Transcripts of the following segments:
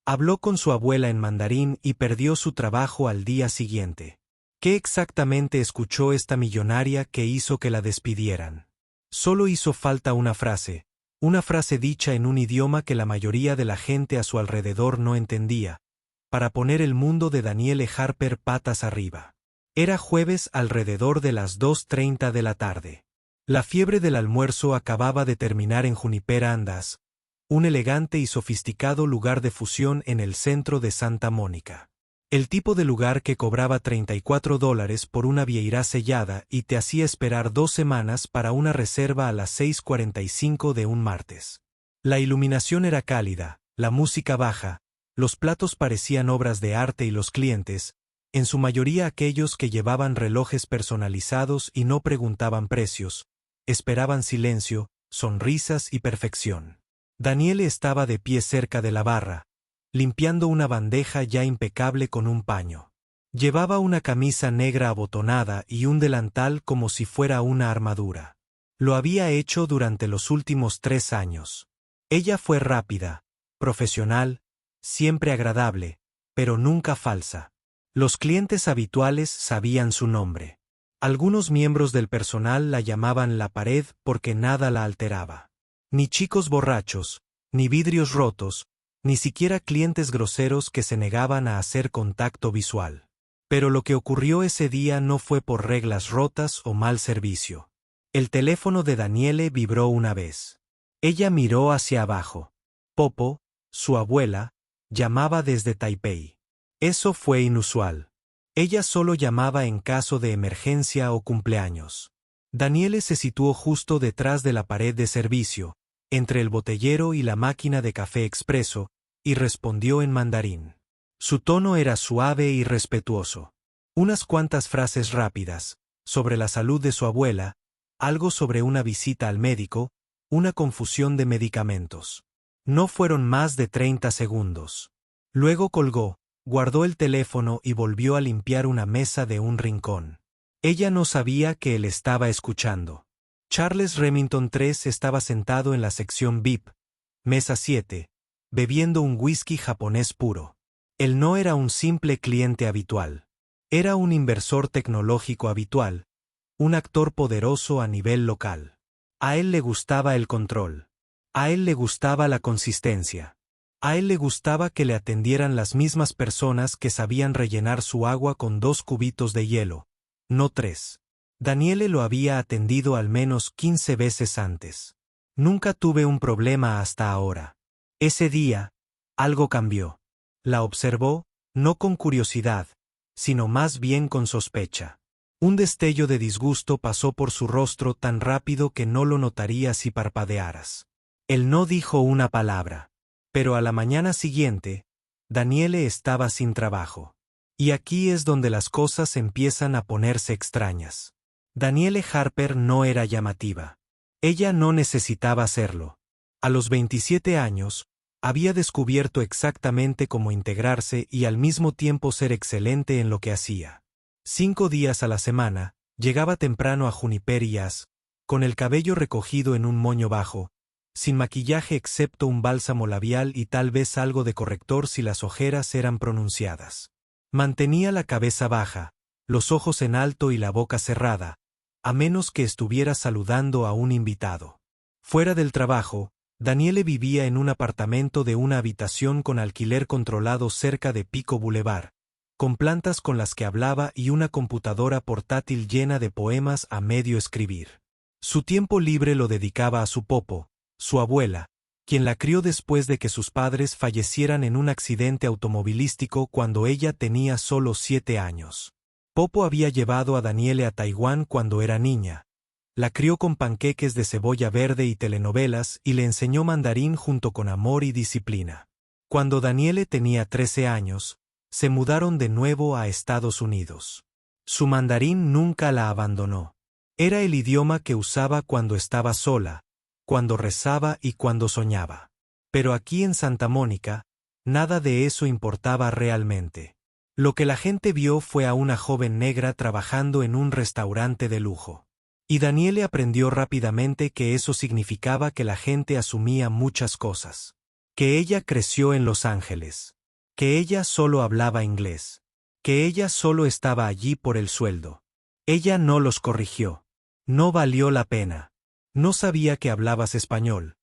Habló con su abuela en mandarín y perdió su trabajo al día siguiente. ¿Qué exactamente escuchó esta millonaria que hizo que la despidieran? Solo hizo falta una frase dicha en un idioma que la mayoría de la gente a su alrededor no entendía, para poner el mundo de Danielle Harper patas arriba. Era jueves alrededor de las 2:30 de la tarde. La fiebre del almuerzo acababa de terminar en Juniper Andas, un elegante y sofisticado lugar de fusión en el centro de Santa Mónica. El tipo de lugar que cobraba $34 por una vieira sellada y te hacía esperar 2 semanas para una reserva a las 6:45 de un martes. La iluminación era cálida, la música baja, los platos parecían obras de arte y los clientes, en su mayoría aquellos que llevaban relojes personalizados y no preguntaban precios, esperaban silencio, sonrisas y perfección. Danielle estaba de pie cerca de la barra, limpiando una bandeja ya impecable con un paño. Llevaba una camisa negra abotonada y un delantal como si fuera una armadura. Lo había hecho durante los últimos 3 años. Ella fue rápida, profesional, siempre agradable, pero nunca falsa. Los clientes habituales sabían su nombre. Algunos miembros del personal la llamaban la pared porque nada la alteraba. Ni chicos borrachos, ni vidrios rotos, ni siquiera clientes groseros que se negaban a hacer contacto visual. Pero lo que ocurrió ese día no fue por reglas rotas o mal servicio. El teléfono de Danielle vibró una vez. Ella miró hacia abajo. Popo, su abuela, llamaba desde Taipei. Eso fue inusual. Ella solo llamaba en caso de emergencia o cumpleaños. Danielle se situó justo detrás de la pared de servicio, entre el botellero y la máquina de café expreso, y respondió en mandarín. Su tono era suave y respetuoso. Unas cuantas frases rápidas, sobre la salud de su abuela, algo sobre una visita al médico, una confusión de medicamentos. No fueron más de 30 segundos. Luego colgó, guardó el teléfono y volvió a limpiar una mesa de un rincón. Ella no sabía que él estaba escuchando. Charles Remington III estaba sentado en la sección VIP, mesa 7, bebiendo un whisky japonés puro. Él no era un simple cliente habitual. Era un inversor tecnológico habitual, un actor poderoso a nivel local. A él le gustaba el control. A él le gustaba la consistencia. A él le gustaba que le atendieran las mismas personas que sabían rellenar su agua con 2 cubitos de hielo, no 3. Danielle lo había atendido al menos 15 veces antes. Nunca tuve un problema hasta ahora. Ese día, algo cambió. La observó, no con curiosidad, sino más bien con sospecha. Un destello de disgusto pasó por su rostro tan rápido que no lo notarías si parpadearas. Él no dijo una palabra. Pero a la mañana siguiente, Danielle estaba sin trabajo. Y aquí es donde las cosas empiezan a ponerse extrañas. Danielle Harper no era llamativa. Ella no necesitaba serlo. A los 27 años, había descubierto exactamente cómo integrarse y al mismo tiempo ser excelente en lo que hacía. 5 días a la semana, llegaba temprano a Juniper y Jazz, con el cabello recogido en un moño bajo, sin maquillaje excepto un bálsamo labial y tal vez algo de corrector si las ojeras eran pronunciadas. Mantenía la cabeza baja, los ojos en alto y la boca cerrada, a menos que estuviera saludando a un invitado. Fuera del trabajo, Danielle vivía en un apartamento de una habitación con alquiler controlado cerca de Pico Boulevard, con plantas con las que hablaba y una computadora portátil llena de poemas a medio escribir. Su tiempo libre lo dedicaba a su Popo, su abuela, quien la crió después de que sus padres fallecieran en un accidente automovilístico cuando ella tenía solo 7 años. Popo había llevado a Danielle a Taiwán cuando era niña. La crió con panqueques de cebolla verde y telenovelas y le enseñó mandarín junto con amor y disciplina. Cuando Danielle tenía 13 años, se mudaron de nuevo a Estados Unidos. Su mandarín nunca la abandonó. Era el idioma que usaba cuando estaba sola, cuando rezaba y cuando soñaba. Pero aquí en Santa Mónica, nada de eso importaba realmente. Lo que la gente vio fue a una joven negra trabajando en un restaurante de lujo. Y Danielle aprendió rápidamente que eso significaba que la gente asumía muchas cosas. que ella creció en Los Ángeles, que ella solo hablaba inglés, que ella solo estaba allí por el sueldo. Ella no los corrigió. No valió la pena. No sabía que hablabas español,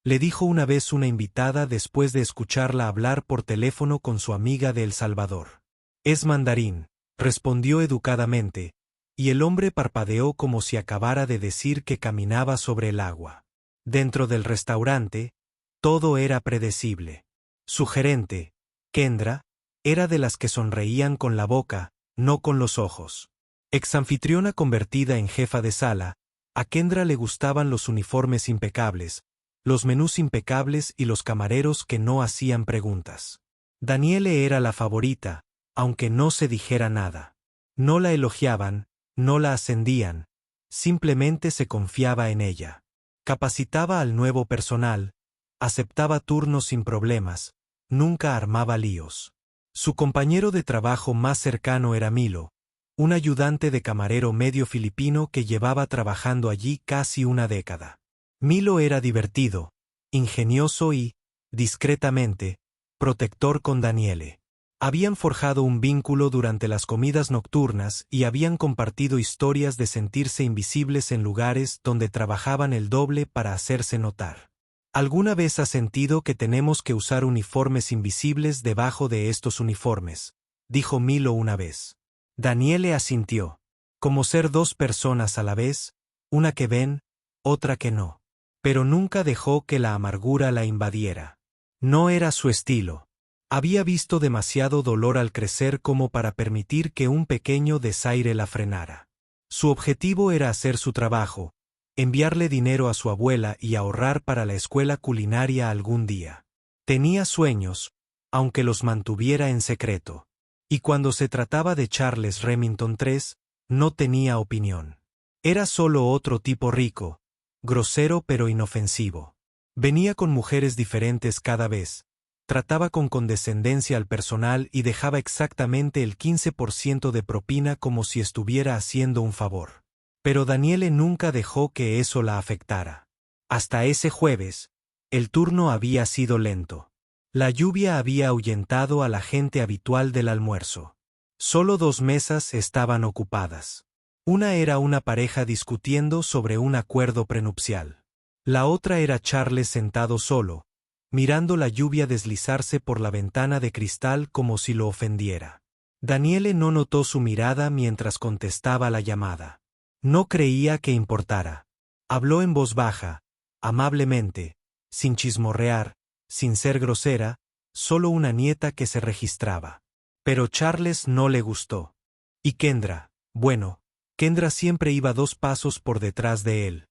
le dijo una vez una invitada después de escucharla hablar por teléfono con su amiga de El Salvador. Es mandarín, respondió educadamente, y el hombre parpadeó como si acabara de decir que caminaba sobre el agua. Dentro del restaurante, todo era predecible. Su gerente, Kendra, era de las que sonreían con la boca, no con los ojos. Exanfitriona convertida en jefa de sala, a Kendra le gustaban los uniformes impecables, los menús impecables y los camareros que no hacían preguntas. Daniele era la favorita, aunque no se dijera nada. No la elogiaban, no la ascendían, simplemente se confiaba en ella. Capacitaba al nuevo personal, aceptaba turnos sin problemas, nunca armaba líos. Su compañero de trabajo más cercano era Milo, un ayudante de camarero medio filipino que llevaba trabajando allí casi una década. Milo era divertido, ingenioso y, discretamente, protector con Daniele. Habían forjado un vínculo durante las comidas nocturnas y habían compartido historias de sentirse invisibles en lugares donde trabajaban el doble para hacerse notar. ¿Alguna vez has sentido que tenemos que usar uniformes invisibles debajo de estos uniformes?, dijo Milo una vez. Daniele asintió. Como ser dos personas a la vez, una que ven, otra que no. Pero nunca dejó que la amargura la invadiera. No era su estilo. Había visto demasiado dolor al crecer como para permitir que un pequeño desaire la frenara. Su objetivo era hacer su trabajo, enviarle dinero a su abuela y ahorrar para la escuela culinaria algún día. Tenía sueños, aunque los mantuviera en secreto. Y cuando se trataba de Charles Remington III, no tenía opinión. Era solo otro tipo rico, grosero pero inofensivo. Venía con mujeres diferentes cada vez, trataba con condescendencia al personal y dejaba exactamente el 15% de propina como si estuviera haciendo un favor. Pero Daniele nunca dejó que eso la afectara. Hasta ese jueves, el turno había sido lento. La lluvia había ahuyentado a la gente habitual del almuerzo. Solo 2 mesas estaban ocupadas. Una era una pareja discutiendo sobre un acuerdo prenupcial. La otra era Charles sentado solo, mirando la lluvia deslizarse por la ventana de cristal como si lo ofendiera. Daniele no notó su mirada mientras contestaba la llamada. No creía que importara. Habló en voz baja, amablemente, sin chismorrear, sin ser grosera, solo una nieta que se registraba. Pero Charles no le gustó. Y Kendra, bueno, Kendra siempre iba 2 pasos por detrás de él,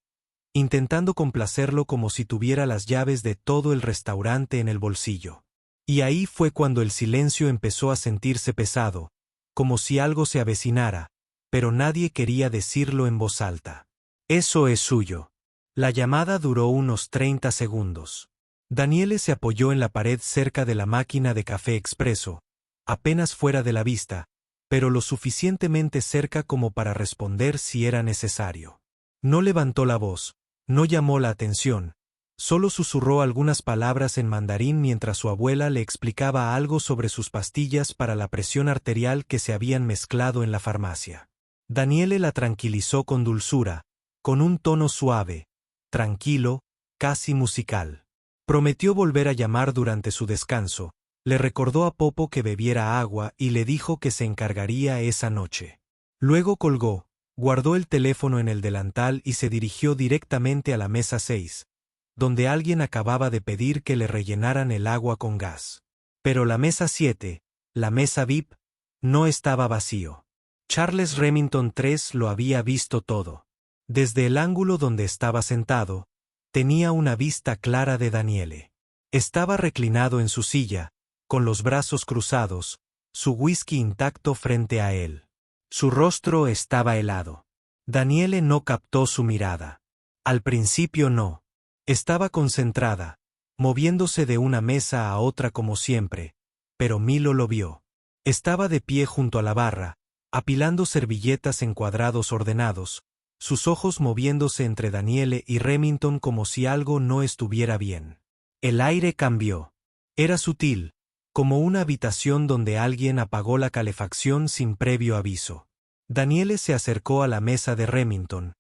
intentando complacerlo como si tuviera las llaves de todo el restaurante en el bolsillo. Y ahí fue cuando el silencio empezó a sentirse pesado, como si algo se avecinara, pero nadie quería decirlo en voz alta. Eso es suyo. La llamada duró unos 30 segundos. Daniele se apoyó en la pared cerca de la máquina de café expreso, apenas fuera de la vista, pero lo suficientemente cerca como para responder si era necesario. No levantó la voz, no llamó la atención, solo susurró algunas palabras en mandarín mientras su abuela le explicaba algo sobre sus pastillas para la presión arterial que se habían mezclado en la farmacia. Daniele la tranquilizó con dulzura, con un tono suave, tranquilo, casi musical. Prometió volver a llamar durante su descanso, le recordó a Popo que bebiera agua y le dijo que se encargaría esa noche. Luego colgó, guardó el teléfono en el delantal y se dirigió directamente a la mesa 6, donde alguien acababa de pedir que le rellenaran el agua con gas. Pero la mesa 7, la mesa VIP, no estaba vacío. Charles Remington III lo había visto todo. Desde el ángulo donde estaba sentado, tenía una vista clara de Daniele. Estaba reclinado en su silla, con los brazos cruzados, su whisky intacto frente a él. Su rostro estaba helado. Daniele no captó su mirada. Al principio no. Estaba concentrada, moviéndose de una mesa a otra como siempre, pero Milo lo vio. Estaba de pie junto a la barra, apilando servilletas en cuadrados ordenados, sus ojos moviéndose entre Daniele y Remington como si algo no estuviera bien. El aire cambió. Era sutil, como una habitación donde alguien apagó la calefacción sin previo aviso. Daniele se acercó a la mesa de Remington,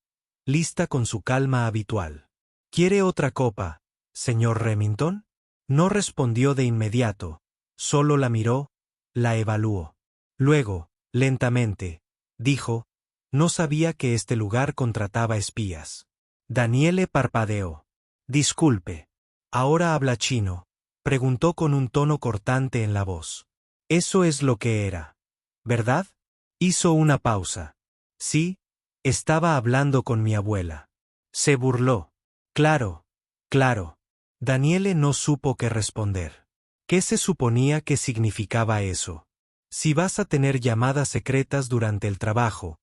lista con su calma habitual. ¿Quiere otra copa, señor Remington? No respondió de inmediato, solo la miró, la evaluó. Luego, lentamente, dijo, no sabía que este lugar contrataba espías. Daniele parpadeó. Disculpe. ¿Ahora habla chino? Preguntó con un tono cortante en la voz. Eso es lo que era, ¿verdad? Hizo una pausa. Sí, estaba hablando con mi abuela. Se burló. Claro, claro. Daniele no supo qué responder. ¿Qué se suponía que significaba eso? Si vas a tener llamadas secretas durante el trabajo,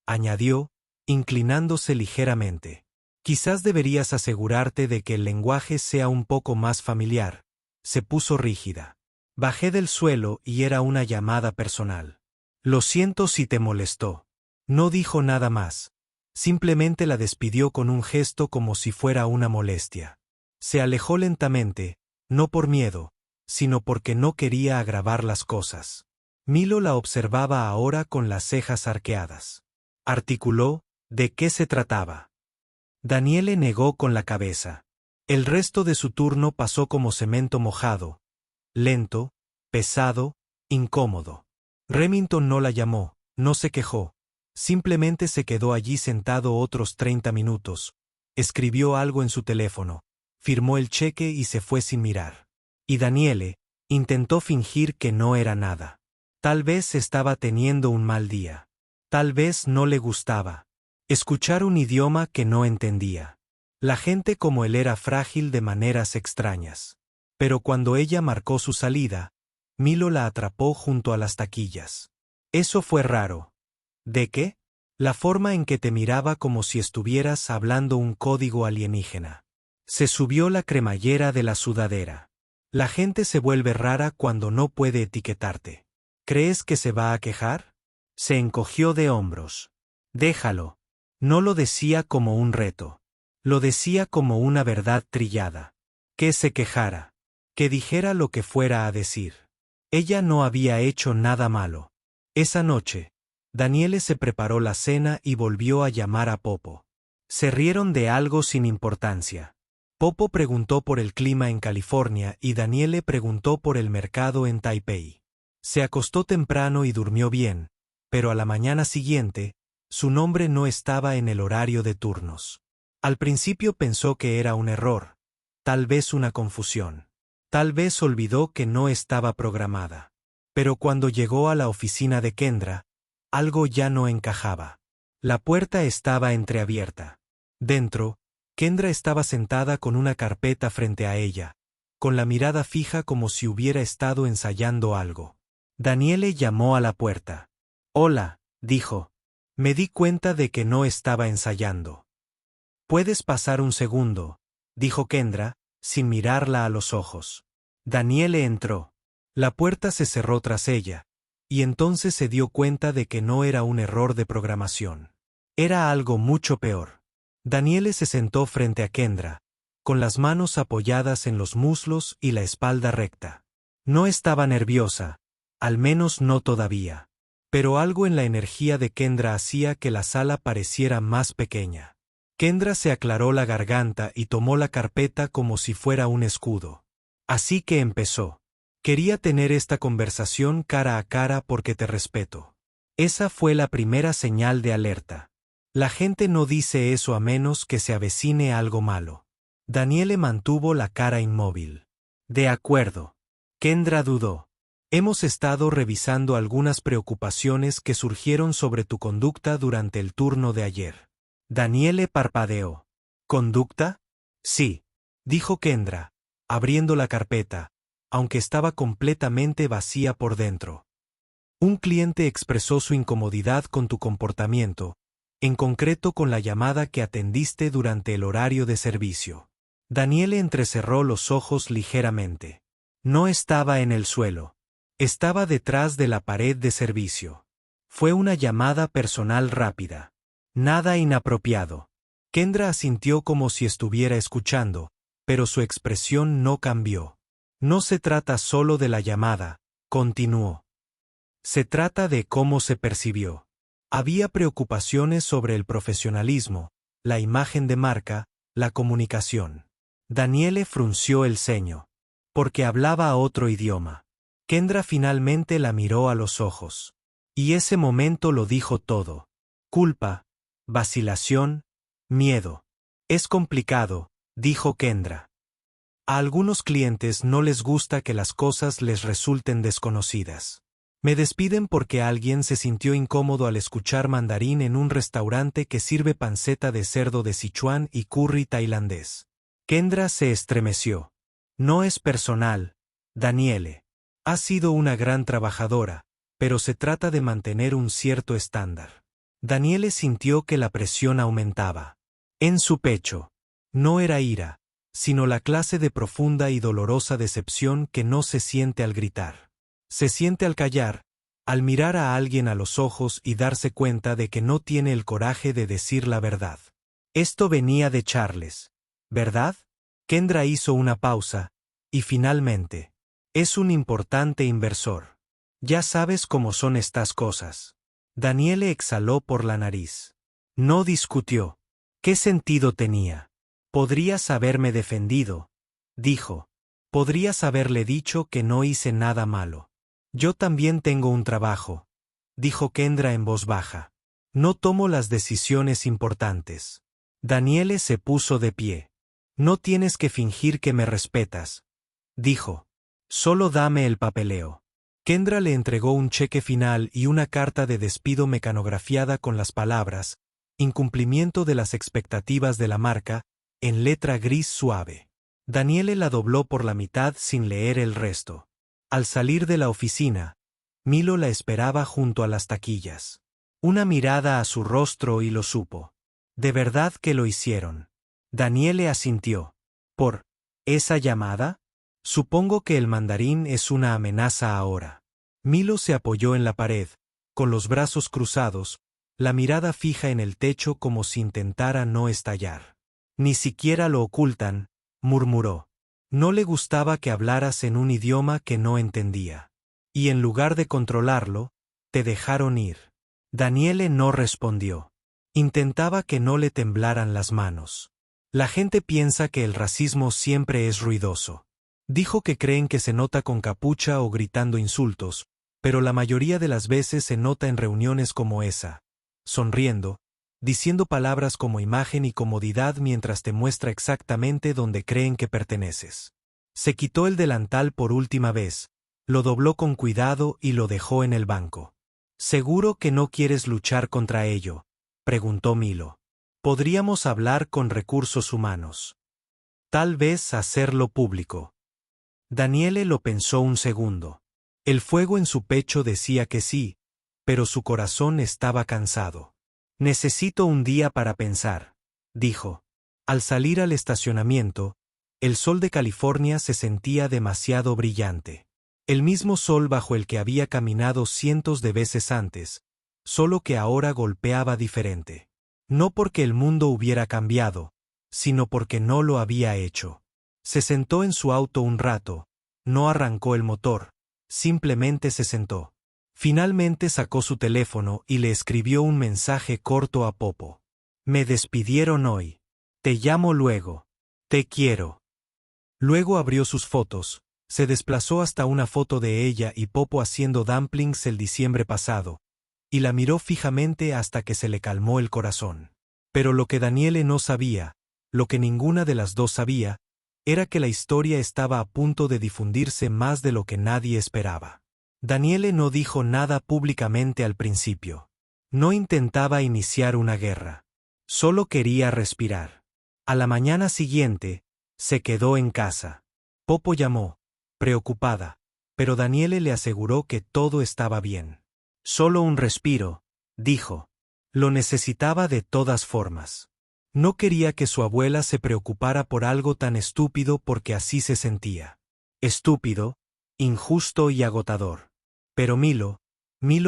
añadió, inclinándose ligeramente. Quizás deberías asegurarte de que el lenguaje sea un poco más familiar. Se puso rígida. Bajé del suelo y era una llamada personal. Lo siento si te molestó. No dijo nada más. Simplemente la despidió con un gesto como si fuera una molestia. Se alejó lentamente, no por miedo, sino porque no quería agravar las cosas. Milo la observaba ahora con las cejas arqueadas. Articuló, ¿de qué se trataba? Daniele negó con la cabeza. El resto de su turno pasó como cemento mojado, lento, pesado, incómodo. Remington no la llamó, no se quejó. Simplemente se quedó allí sentado otros 30 minutos. Escribió algo en su teléfono, firmó el cheque y se fue sin mirar. Y Daniele intentó fingir que no era nada. Tal vez estaba teniendo un mal día. Tal vez no le gustaba escuchar un idioma que no entendía. La gente como él era frágil de maneras extrañas. Pero cuando ella marcó su salida, Milo la atrapó junto a las taquillas. Eso fue raro. ¿De qué? La forma en que te miraba como si estuvieras hablando un código alienígena. Se subió la cremallera de la sudadera. La gente se vuelve rara cuando no puede etiquetarte. ¿Crees que se va a quejar? Se encogió de hombros. Déjalo. No lo decía como un reto. Lo decía como una verdad trillada. Que se quejara. Que dijera lo que fuera a decir. Ella no había hecho nada malo. Esa noche, Daniele se preparó la cena y volvió a llamar a Popo. Se rieron de algo sin importancia. Popo preguntó por el clima en California y Daniele preguntó por el mercado en Taipei. Se acostó temprano y durmió bien, pero a la mañana siguiente, su nombre no estaba en el horario de turnos. Al principio pensó que era un error, tal vez una confusión. Tal vez olvidó que no estaba programada. Pero cuando llegó a la oficina de Kendra, algo ya no encajaba. La puerta estaba entreabierta. Dentro, Kendra estaba sentada con una carpeta frente a ella, con la mirada fija como si hubiera estado ensayando algo. Daniele llamó a la puerta. Hola, dijo. Me di cuenta de que no estaba ensayando. Puedes pasar un segundo, dijo Kendra, sin mirarla a los ojos. Daniele entró. La puerta se cerró tras ella, y entonces se dio cuenta de que no era un error de programación. Era algo mucho peor. Daniele se sentó frente a Kendra, con las manos apoyadas en los muslos y la espalda recta. No estaba nerviosa, al menos no todavía. Pero algo en la energía de Kendra hacía que la sala pareciera más pequeña. Kendra se aclaró la garganta y tomó la carpeta como si fuera un escudo. Así que empezó. Quería tener esta conversación cara a cara porque te respeto. Esa fue la primera señal de alerta. La gente no dice eso a menos que se avecine algo malo. Daniele mantuvo la cara inmóvil. De acuerdo. Kendra dudó. Hemos estado revisando algunas preocupaciones que surgieron sobre tu conducta durante el turno de ayer. Daniele parpadeó. ¿Conducta? Sí, dijo Kendra, abriendo la carpeta, aunque estaba completamente vacía por dentro. Un cliente expresó su incomodidad con tu comportamiento, en concreto con la llamada que atendiste durante el horario de servicio. Daniele entrecerró los ojos ligeramente. No estaba en el suelo. Estaba detrás de la pared de servicio. Fue una llamada personal rápida. Nada inapropiado. Kendra asintió como si estuviera escuchando, pero su expresión no cambió. No se trata solo de la llamada, continuó. Se trata de cómo se percibió. Había preocupaciones sobre el profesionalismo, la imagen de marca, la comunicación. Daniele frunció el ceño. Porque hablaba otro idioma. Kendra finalmente la miró a los ojos. Y ese momento lo dijo todo. Culpa, vacilación, miedo. Es complicado, dijo Kendra. A algunos clientes no les gusta que las cosas les resulten desconocidas. Me despiden porque alguien se sintió incómodo al escuchar mandarín en un restaurante que sirve panceta de cerdo de Sichuan y curry tailandés. Kendra se estremeció. No es personal, Daniele. Has sido una gran trabajadora, pero se trata de mantener un cierto estándar. Daniele sintió que la presión aumentaba. En su pecho. No era ira, sino la clase de profunda y dolorosa decepción que no se siente al gritar. Se siente al callar, al mirar a alguien a los ojos y darse cuenta de que no tiene el coraje de decir la verdad. Esto venía de Charles, ¿verdad? Kendra hizo una pausa, y finalmente. Es un importante inversor. Ya sabes cómo son estas cosas. Daniele exhaló por la nariz. No discutió. ¿Qué sentido tenía? Podrías haberme defendido, dijo. Podrías haberle dicho que no hice nada malo. Yo también tengo un trabajo, dijo Kendra en voz baja. No tomo las decisiones importantes. Daniele se puso de pie. No tienes que fingir que me respetas, dijo. Solo dame el papeleo. Kendra le entregó un cheque final y una carta de despido mecanografiada con las palabras, incumplimiento de las expectativas de la marca, en letra gris suave. Daniele la dobló por la mitad sin leer el resto. Al salir de la oficina, Milo la esperaba junto a las taquillas. Una mirada a su rostro y lo supo. ¿De verdad que lo hicieron? Daniele asintió. ¿Por esa llamada? Supongo que el mandarín es una amenaza ahora. Milo se apoyó en la pared, con los brazos cruzados, la mirada fija en el techo como si intentara no estallar. Ni siquiera lo ocultan, murmuró. No le gustaba que hablaras en un idioma que no entendía. Y en lugar de controlarlo, te dejaron ir. Daniele no respondió. Intentaba que no le temblaran las manos. La gente piensa que el racismo siempre es ruidoso. Dijo que creen que se nota con capucha o gritando insultos, pero la mayoría de las veces se nota en reuniones como esa, sonriendo, diciendo palabras como imagen y comodidad mientras te muestra exactamente donde creen que perteneces. Se quitó el delantal por última vez, lo dobló con cuidado y lo dejó en el banco. ¿Seguro que no quieres luchar contra ello?, preguntó Milo. Podríamos hablar con recursos humanos. Tal vez hacerlo público. Daniele lo pensó un segundo. El fuego en su pecho decía que sí, pero su corazón estaba cansado. Necesito un día para pensar, dijo. Al salir al estacionamiento, el sol de California se sentía demasiado brillante. El mismo sol bajo el que había caminado cientos de veces antes, solo que ahora golpeaba diferente. No porque el mundo hubiera cambiado, sino porque no lo había hecho. Se sentó en su auto un rato, no arrancó el motor, simplemente se sentó. Finalmente sacó su teléfono y le escribió un mensaje corto a Popo. Me despidieron hoy. Te llamo luego. Te quiero. Luego abrió sus fotos, se desplazó hasta una foto de ella y Popo haciendo dumplings el diciembre pasado, y la miró fijamente hasta que se le calmó el corazón. Pero lo que Daniele no sabía, lo que ninguna de las dos sabía, era que la historia estaba a punto de difundirse más de lo que nadie esperaba. Daniele no dijo nada públicamente al principio. No intentaba iniciar una guerra. Solo quería respirar. A la mañana siguiente, se quedó en casa. Popo llamó, preocupada, pero Daniele le aseguró que todo estaba bien. Solo un respiro, dijo. Lo necesitaba de todas formas. No quería que su abuela se preocupara por algo tan estúpido porque así se sentía. Estúpido, injusto y agotador. Pero Milo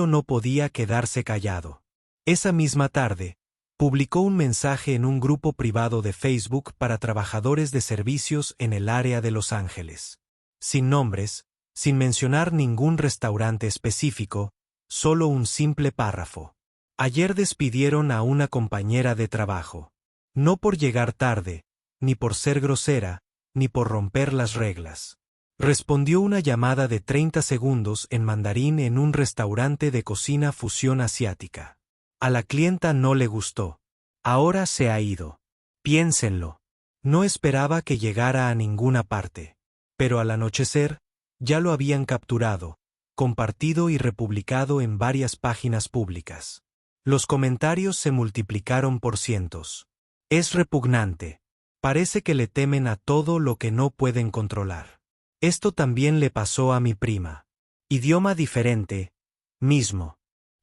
no podía quedarse callado. Esa misma tarde, Publicó un mensaje en un grupo privado de Facebook para trabajadores de servicios en el área de Los Ángeles. Sin nombres, sin mencionar ningún restaurante específico, solo un simple párrafo. Ayer despidieron a una compañera de trabajo. No por llegar tarde, ni por ser grosera, ni por romper las reglas. Respondió una llamada de 30 segundos en mandarín en un restaurante de cocina fusión asiática. A la clienta no le gustó. Ahora se ha ido. Piénsenlo. No esperaba que llegara a ninguna parte. Pero al anochecer, ya lo habían capturado, compartido y republicado en varias páginas públicas. Los comentarios se multiplicaron por cientos. Es repugnante. Parece que le temen a todo lo que no pueden controlar. Esto también le pasó a mi prima. Idioma diferente. Mismo.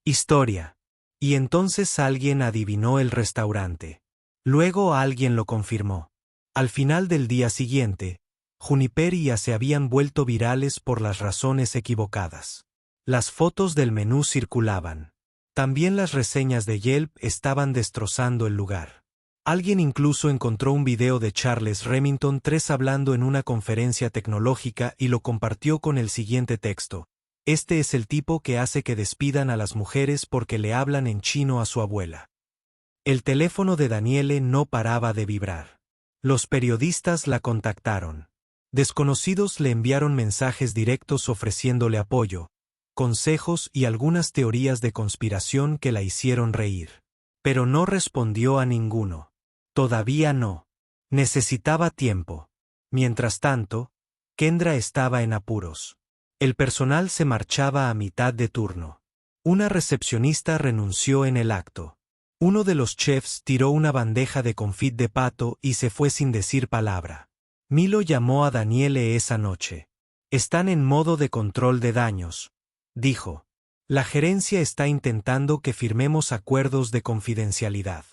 Historia. Y entonces alguien adivinó el restaurante. Luego alguien lo confirmó. Al final del día siguiente, Juniper y Ea se habían vuelto virales por las razones equivocadas. Las fotos del menú circulaban. También las reseñas de Yelp estaban destrozando el lugar. Alguien incluso encontró un video de Charles Remington III hablando en una conferencia tecnológica y lo compartió con el siguiente texto. Este es el tipo que hace que despidan a las mujeres porque le hablan en chino a su abuela. El teléfono de Daniele no paraba de vibrar. Los periodistas la contactaron. Desconocidos le enviaron mensajes directos ofreciéndole apoyo, consejos y algunas teorías de conspiración que la hicieron reír. Pero no respondió a ninguno. Todavía no. Necesitaba tiempo. Mientras tanto, Kendra estaba en apuros. El personal se marchaba a mitad de turno. Una recepcionista renunció en el acto. Uno de los chefs tiró una bandeja de confit de pato y se fue sin decir palabra. Milo llamó a Daniele esa noche. Están en modo de control de daños, dijo. La gerencia está intentando que firmemos acuerdos de confidencialidad.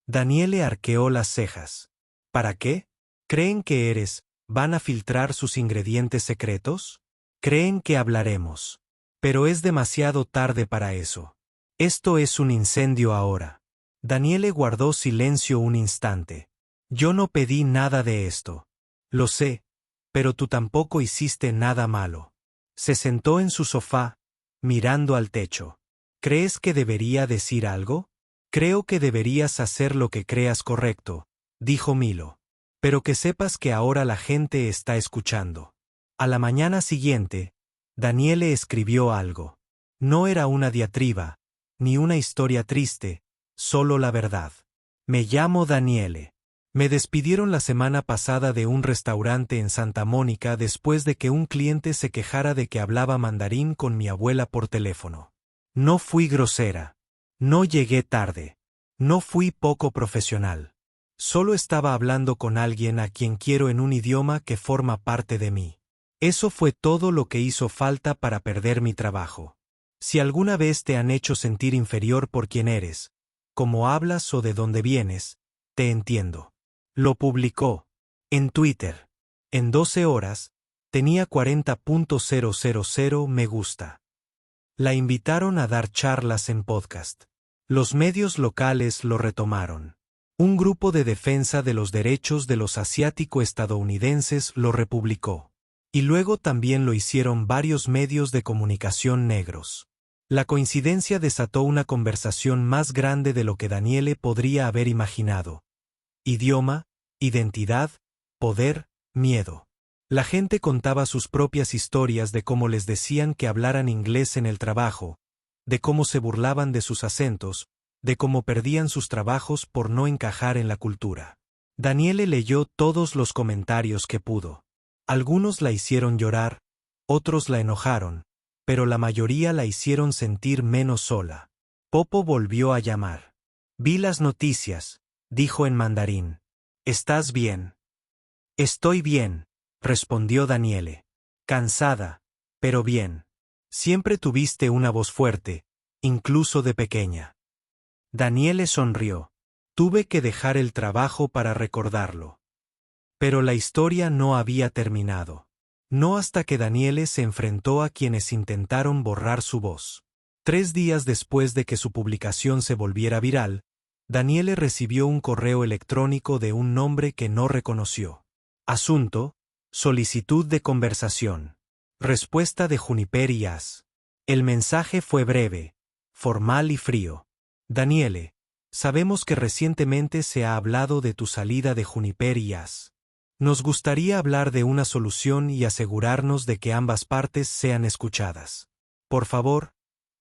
Daniele arqueó las cejas. ¿Para qué? ¿Creen que van a filtrar sus ingredientes secretos? Creen que hablaremos. Pero es demasiado tarde para eso. Esto es un incendio ahora. Daniele guardó silencio un instante. Yo no pedí nada de esto. Lo sé, pero tú tampoco hiciste nada malo. Se sentó en su sofá, mirando al techo. ¿Crees que debería decir algo? Creo que deberías hacer lo que creas correcto, dijo Milo. Pero que sepas que ahora la gente está escuchando. A la mañana siguiente, Daniele escribió algo. No era una diatriba, ni una historia triste, solo la verdad. Me llamo Daniele. Me despidieron la semana pasada de un restaurante en Santa Mónica después de que un cliente se quejara de que hablaba mandarín con mi abuela por teléfono. No fui grosera. No llegué tarde. No fui poco profesional. Solo estaba hablando con alguien a quien quiero en un idioma que forma parte de mí. Eso fue todo lo que hizo falta para perder mi trabajo. Si alguna vez te han hecho sentir inferior por quien eres, cómo hablas o de dónde vienes, te entiendo. Lo publicó. En Twitter. En 12 horas, tenía 40.000 me gusta. La invitaron a dar charlas en podcast. Los medios locales lo retomaron. Un grupo de defensa de los derechos de los asiático-estadounidenses lo republicó. Y luego también lo hicieron varios medios de comunicación negros. La coincidencia desató una conversación más grande de lo que Daniele podría haber imaginado. Idioma, identidad, poder, miedo. La gente contaba sus propias historias de cómo les decían que hablaran inglés en el trabajo, de cómo se burlaban de sus acentos, de cómo perdían sus trabajos por no encajar en la cultura. Daniele leyó todos los comentarios que pudo. Algunos la hicieron llorar, otros la enojaron, pero la mayoría la hicieron sentir menos sola. Popo volvió a llamar. Vi las noticias, dijo en mandarín. ¿Estás bien? Estoy bien, respondió Daniele. Cansada, pero bien. Siempre tuviste una voz fuerte, incluso de pequeña. Daniele sonrió. Tuve que dejar el trabajo para recordarlo. Pero la historia no había terminado. No hasta que Daniele se enfrentó a quienes intentaron borrar su voz. 3 días después de que su publicación se volviera viral, Daniele recibió un correo electrónico de un nombre que no reconoció. Asunto: solicitud de conversación. Respuesta de Juniper y As. El mensaje fue breve, formal y frío. Daniele, sabemos que recientemente se ha hablado de tu salida de Juniper y As. Nos gustaría hablar de una solución y asegurarnos de que ambas partes sean escuchadas. Por favor,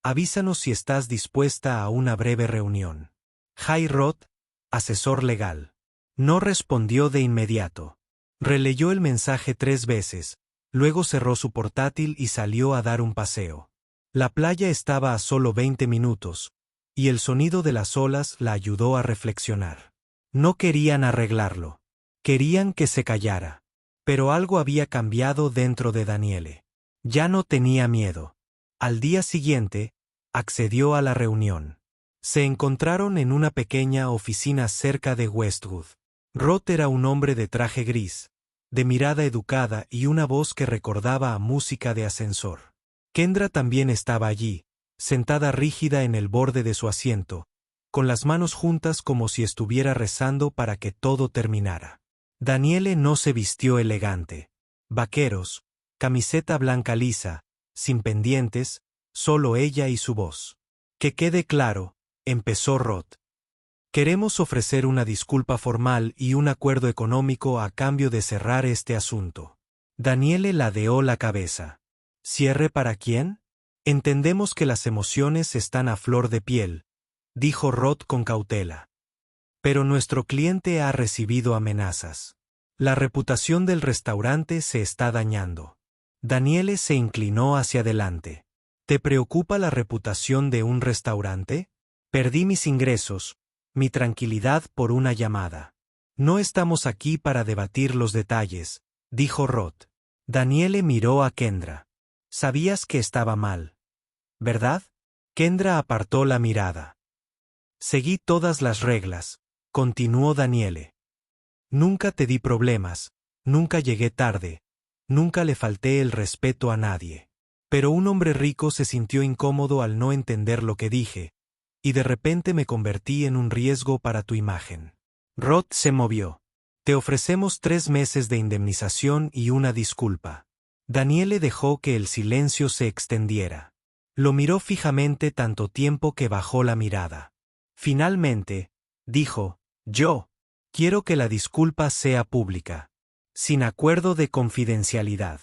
avísanos si estás dispuesta a una breve reunión. Jay Roth, asesor legal. No respondió de inmediato. Releyó el mensaje 3 veces, luego cerró su portátil y salió a dar un paseo. La playa estaba a solo 20 minutos, y el sonido de las olas la ayudó a reflexionar. No querían arreglarlo. Querían que se callara. Pero algo había cambiado dentro de Daniele. Ya no tenía miedo. Al día siguiente, accedió a la reunión. Se encontraron en una pequeña oficina cerca de Westwood. Roth era un hombre de traje gris, de mirada educada y una voz que recordaba a música de ascensor. Kendra también estaba allí, sentada rígida en el borde de su asiento, con las manos juntas como si estuviera rezando para que todo terminara. Daniele no se vistió elegante. Vaqueros, camiseta blanca lisa, sin pendientes, solo ella y su voz. Que quede claro, empezó Roth. Queremos ofrecer una disculpa formal y un acuerdo económico a cambio de cerrar este asunto. Daniele ladeó la cabeza. ¿Cierre para quién? Entendemos que las emociones están a flor de piel, dijo Roth con cautela. Pero nuestro cliente ha recibido amenazas. La reputación del restaurante se está dañando. Daniele se inclinó hacia adelante. ¿Te preocupa la reputación de un restaurante? Perdí mis ingresos, mi tranquilidad por una llamada. No estamos aquí para debatir los detalles, dijo Roth. Daniele miró a Kendra. Sabías que estaba mal, ¿verdad? Kendra apartó la mirada. Seguí todas las reglas, continuó Daniele. Nunca te di problemas, nunca llegué tarde, nunca le falté el respeto a nadie. Pero un hombre rico se sintió incómodo al no entender lo que dije, y de repente me convertí en un riesgo para tu imagen. Roth se movió. Te ofrecemos 3 meses de indemnización y una disculpa. Daniele dejó que el silencio se extendiera. Lo miró fijamente tanto tiempo que bajó la mirada. Finalmente, dijo, yo quiero que la disculpa sea pública, sin acuerdo de confidencialidad.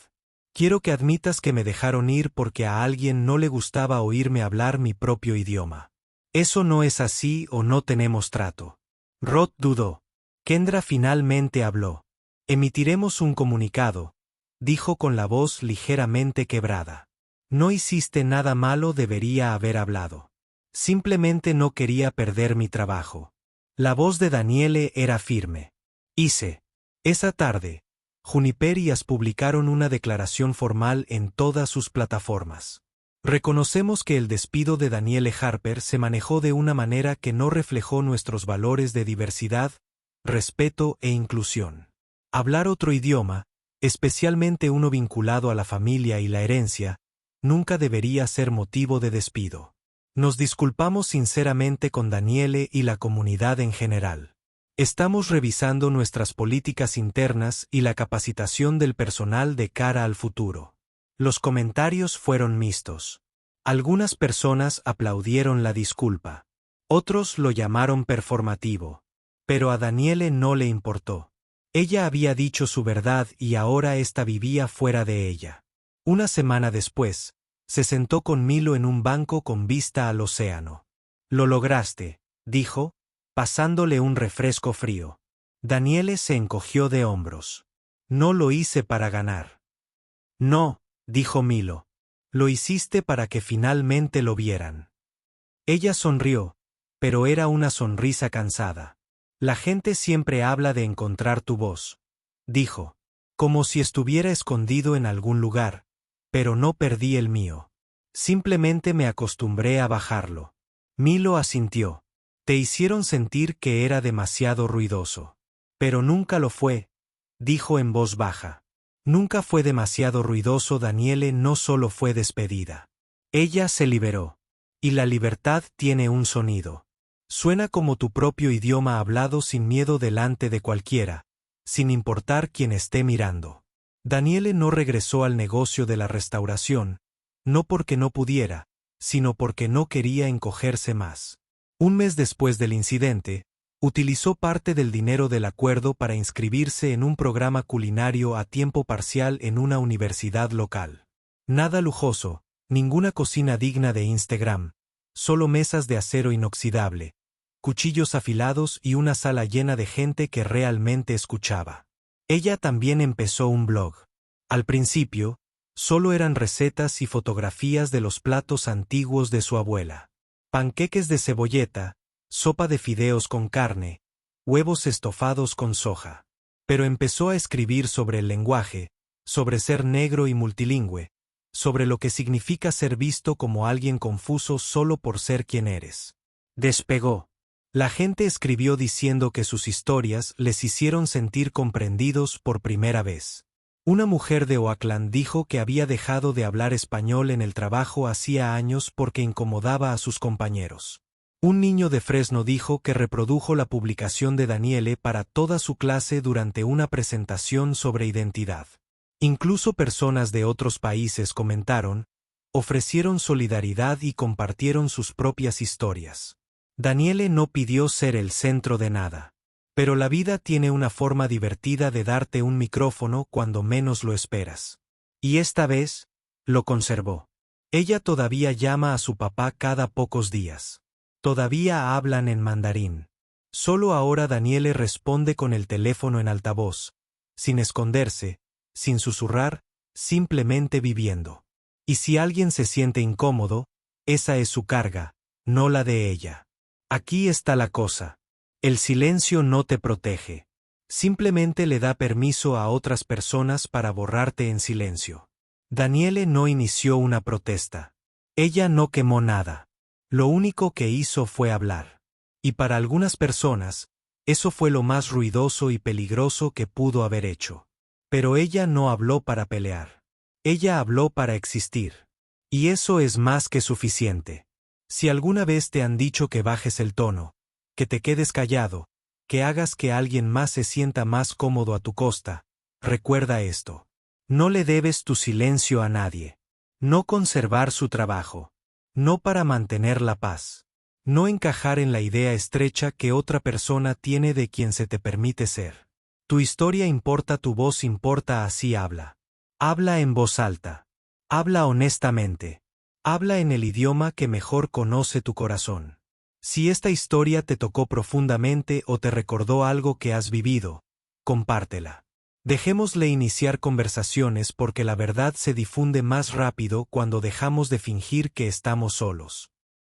Quiero que admitas que me dejaron ir porque a alguien no le gustaba oírme hablar mi propio idioma. Eso no es así o no tenemos trato. Roth dudó. Kendra finalmente habló. Emitiremos un comunicado, dijo con la voz ligeramente quebrada. No hiciste nada malo, debería haber hablado. Simplemente no quería perder mi trabajo. La voz de Daniele era firme. Hice. Esa tarde, Juniper y As publicaron una declaración formal en todas sus plataformas. Reconocemos que el despido de Daniele Harper se manejó de una manera que no reflejó nuestros valores de diversidad, respeto e inclusión. Hablar otro idioma, especialmente uno vinculado a la familia y la herencia, nunca debería ser motivo de despido. Nos disculpamos sinceramente con Daniele y la comunidad en general. Estamos revisando nuestras políticas internas y la capacitación del personal de cara al futuro. Los comentarios fueron mixtos. Algunas personas aplaudieron la disculpa. Otros lo llamaron performativo. Pero a Daniele no le importó. Ella había dicho su verdad y ahora ésta vivía fuera de ella. Una semana después, se sentó con Milo en un banco con vista al océano. Lo lograste, dijo, pasándole un refresco frío. Daniele se encogió de hombros. No lo hice para ganar. No, dijo Milo. Lo hiciste para que finalmente lo vieran. Ella sonrió, pero era una sonrisa cansada. La gente siempre habla de encontrar tu voz, dijo, como si estuviera escondido en algún lugar, pero no perdí el mío. Simplemente me acostumbré a bajarlo. Milo asintió. Te hicieron sentir que era demasiado ruidoso. Pero nunca lo fue, dijo en voz baja. Nunca fue demasiado ruidoso. Daniele no solo fue despedida. Ella se liberó. Y la libertad tiene un sonido. Suena como tu propio idioma hablado sin miedo delante de cualquiera, sin importar quién esté mirando. Daniele no regresó al negocio de la restauración, no porque no pudiera, sino porque no quería encogerse más. Un mes después del incidente, utilizó parte del dinero del acuerdo para inscribirse en un programa culinario a tiempo parcial en una universidad local. Nada lujoso, ninguna cocina digna de Instagram, solo mesas de acero inoxidable, cuchillos afilados y una sala llena de gente que realmente escuchaba. Ella también empezó un blog. Al principio, solo eran recetas y fotografías de los platos antiguos de su abuela. Panqueques de cebolleta, sopa de fideos con carne, huevos estofados con soja. Pero empezó a escribir sobre el lenguaje, sobre ser negro y multilingüe, sobre lo que significa ser visto como alguien confuso solo por ser quien eres. Despegó. La gente escribió diciendo que sus historias les hicieron sentir comprendidos por primera vez. Una mujer de Oakland dijo que había dejado de hablar español en el trabajo hacía años porque incomodaba a sus compañeros. Un niño de Fresno dijo que reprodujo la publicación de Daniele para toda su clase durante una presentación sobre identidad. Incluso personas de otros países comentaron, ofrecieron solidaridad y compartieron sus propias historias. Daniele no pidió ser el centro de nada. Pero la vida tiene una forma divertida de darte un micrófono cuando menos lo esperas. Y esta vez, lo conservó. Ella todavía llama a su papá cada pocos días. Todavía hablan en mandarín. Solo ahora Daniele responde con el teléfono en altavoz, sin esconderse, sin susurrar, simplemente viviendo. Y si alguien se siente incómodo, esa es su carga, no la de ella. Aquí está la cosa. El silencio no te protege. Simplemente le da permiso a otras personas para borrarte en silencio. Daniele no inició una protesta. Ella no quemó nada. Lo único que hizo fue hablar. Y para algunas personas, eso fue lo más ruidoso y peligroso que pudo haber hecho. Pero ella no habló para pelear. Ella habló para existir. Y eso es más que suficiente. Si alguna vez te han dicho que bajes el tono, que te quedes callado, que hagas que alguien más se sienta más cómodo a tu costa, recuerda esto. No le debes tu silencio a nadie. No conservar su trabajo. No para mantener la paz. No encajar en la idea estrecha que otra persona tiene de quien se te permite ser. Tu historia importa, tu voz importa, así habla. Habla en voz alta. Habla honestamente. Habla en el idioma que mejor conoce tu corazón. Si esta historia te tocó profundamente o te recordó algo que has vivido, compártela. Dejémosle iniciar conversaciones porque la verdad se difunde más rápido cuando dejamos de fingir que estamos solos.